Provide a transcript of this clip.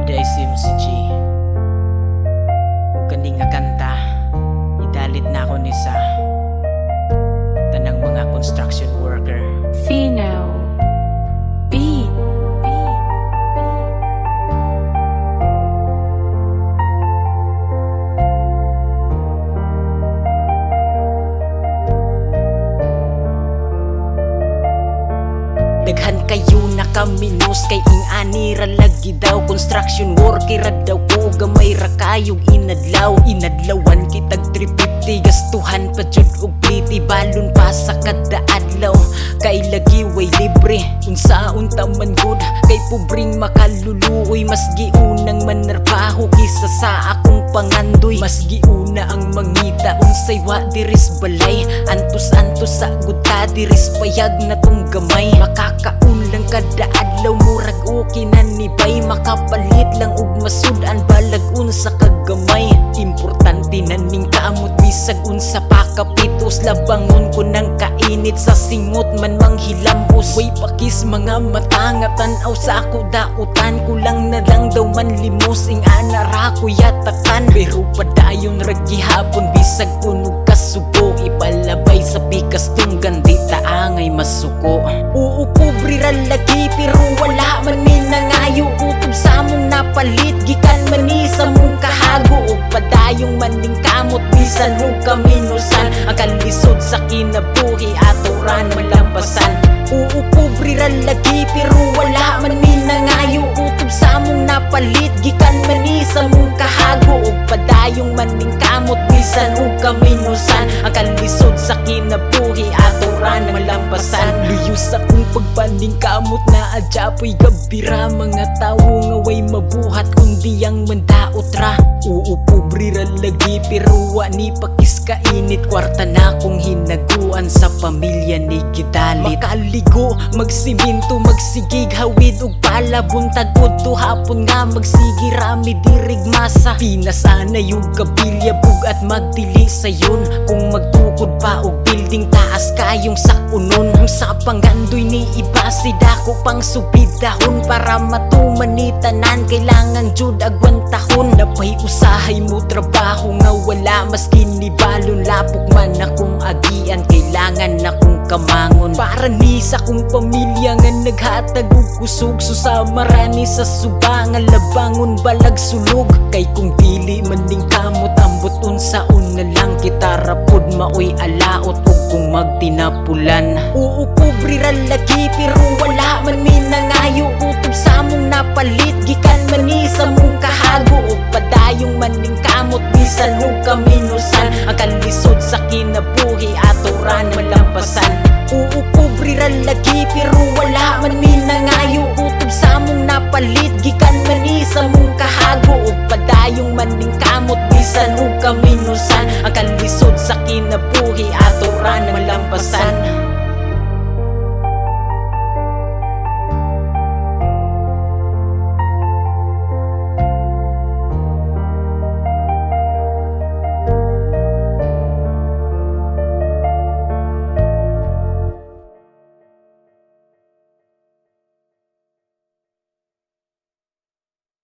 Day Sims G. Ug kani nga kanta idalit na ako ni sa tanang mga construction worker. Fino Beat. Daghan kayo nakaminos kay ing anira lagi daw construction worker daw ko gamay ra kayong inadlawan kitag 350 gastuhan pa jud og pliti balon pa sa kada adlaw kay lagi way libre unsaon ta man good kay pobring makaluluoy mas giunang manarbaho kisa sa akong pangandoy mas giuna ang mangita unsay wa diris balay antos sa gudta diris payag na tong gamay makakaulang kada adlaw murag okay na ni bay makapalit lang og masudan balag unsa kagamay importante na ning kamot bisag unsa pa kapitos labangon ko nang kainit sa singot man manghilambos way pakis mga mata nga tan-aw sa ako dautan kulang na lang daw man limos ing anara ko yatakan pero padayon ra gihapon bisag unog kasubo ipalabay sa pikas tunggan di taangay masuko uupobre ra lagi pero wala man ni nangayo utob sa among napalit gikan man ni sa mong kahago ug padayong maning kamot bisan mo kaminusan ang kalisod sa kinabuhi ato ran malampasan uupobre ra lagi pero wala man ni nangayo utob sa among napalit gikan man ni sa mong kahago ug padayong maning kamot bisan mo kaminusan ang kalisod sa kinabuhi ato ran malampasan luyo sa kung pagpaning kamot na adyapoy gabira mga tawo nga way mabuhat kundi ang mandaot ra uupobre ra lagi pero wa ni pakis kainit kwarta na kong hinaguan sa pamilya ni gidalit makaligo magsiminto magsigig hawid ug pala buntag udto hapon nga magsigi rami dirig masa pinasana yung kabilya bugat magdili sayon kung magtukod pa og building taas kayong sakunon ang sa pangandoy ni iba si dako pang subid dahon para matuman ni tanan kailangan jud agwantahon napay usahay mo trabaho nga wala maskin ni balon lapok man akong agian kailangan akong kamangon para ni sa kong pamilya nga naghatag og kusog susama rani sa suba nga labangon balag sulog kay kung dili man ning kamot ambot unsaon na lang kita rapod maoy alaot ug kung magtinapulan uupobre ra lagi pero wala man mi nangayo utob sa among napalit gikan man ni sa mong kahago ug padayong maning kamot bisan mo kaminusan ang kalisod sa kinabuhi ato ran malampasan uupobre ra lagi pero wala man mi nangayo utob sa among napalit gikan man ni sa mong kahago ug padayong maning kamot bisan mo kaminusan ang kalisod sa kinabuhi ato ran malampasan